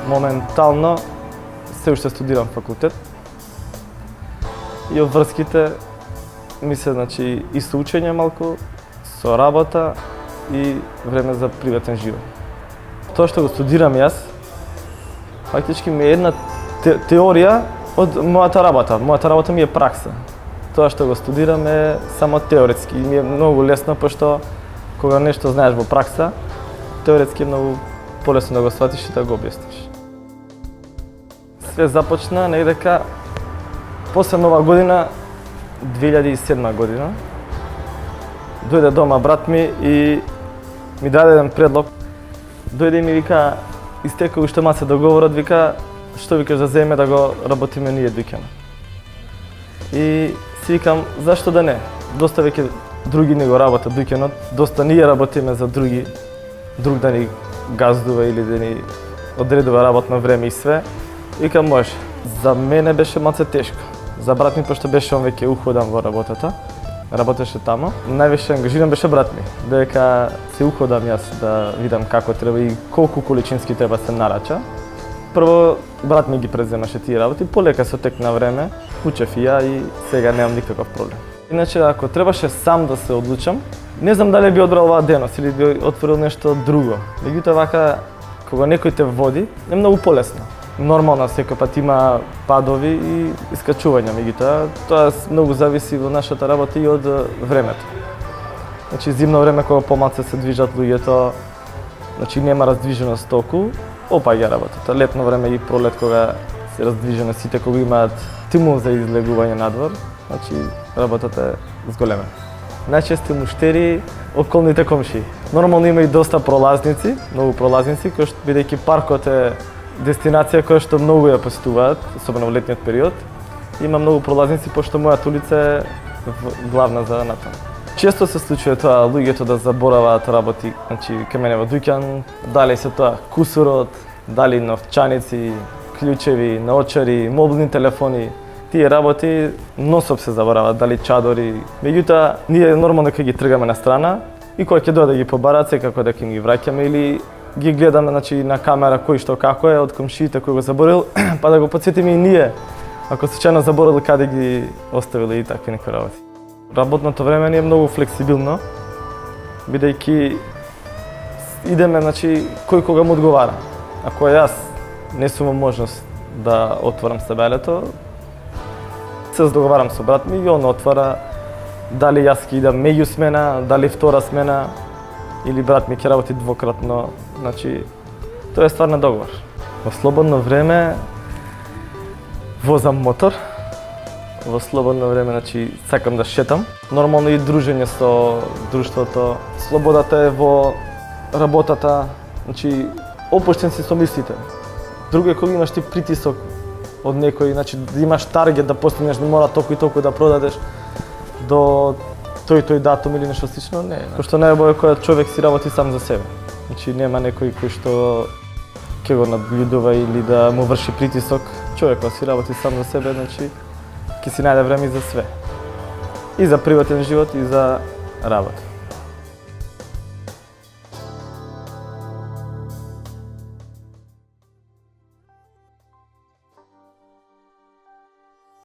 Моментално се уште студирам факултет и обврските ми се, значи, и со учење малку, со работа и време за приватен живот. Тоа што го студирам јас, фактички ми е една теорија од мојата работа. Мојата работа ми е пракса. Тоа што го студирам е само теоретски и ми е многу лесно, пошто кога нешто знаеш во пракса, теоретски е многу полесно да го сватиш и да го објасниш. Све започна негдека после нова година, 2007 година. Дојде дома брат ми и ми даде еден предлог. Дојде и ми вика, истека уште масе договорот, вика, што викаш да земе да го работиме ние двајкено. И си викам, зашто да не? Доста веќе други не го работат двајкено, доста ние работиме за друг да ни газдува или да ни одредува работно време и све. Викам, може. За мене беше малце тешко. За брат ми, пошто беше он веќе уходан во работата, работеше тамо. Највише ангажиран беше брат ми, додека се уходам јас да видам како треба и колку количински треба се нарача. Прво, брат ми ги преземаше тие работи, полека со тек на време, учев и ја и сега немам никаков проблем. Иначе, ако требаше сам да се одлучам, не знам дали би одбрал оваа денос или би отворил нешто друго. Меѓутоа вака, кога некој те води, е многу полесно. Нормално, секој пат има падови и искачувања, меѓутоа тоа многу зависи во нашата работа и од времето. Значи, зимно време кога помалце се движат луѓето, значи нема раздвиженост толку, опаѓа работата. Летно време и пролет кога се раздвижено сите, кога имаат тимул за излегување надвор, значи работата е зголемена. Најчести муштери околните комшии. Нормално има и доста пролазници, многу пролазници, кои што бидејќи паркот е дестинација која што многу ја посетуваат, особено во летниот период. Има многу пролазници, пошто мојата улица е главна за натаму. Често се случува тоа луѓето да забораваат работи, значи кај мене во дуќан, дали се тоа кусурот, дали новчаници, клучеви, наочари, мобилни телефони. Тие работи носоп се забораваат, дали чадори. Меѓутоа, ние нормално кога ги тргаме на страна и кога ќе дојде да ги побарат, секако дека им ги враќаме или ги гледаме, значи, на камера кој што како е од комшиите кој го заборил, па да го потсетиме и ние, ако случајно заборил каде ги оставиле и такви некои работи. Работното време ни е многу флексибилно, бидејќи идеме, значи, кој кога му одговара. Ако јас не сум во можност да отворам себелето, се договарам со брат ми и он отвара, дали јас ќе идам меѓу смена, дали втора смена, или брат ми ќе работи двократно, значи, тоа е ствар на договор. Во слободно време возам мотор, во слободно време, значи, сакам да шетам. Нормално и дружење со друштвото. Слободата е во работата, значи, опуштен си со мислите. Друго е кога имаш ти притисок од некој, значи, да имаш таргет да постигнеш, да мора толку и толку да продадеш до тој датум или нешто слично, не. Пошто најубаво е кога човек си работи сам за себе. Значи нема некој кој што ќе го надгледува или да му врши притисок. Човек кога си работи сам за себе, значи ќе си најде време и за све. И за приватен живот и за работа.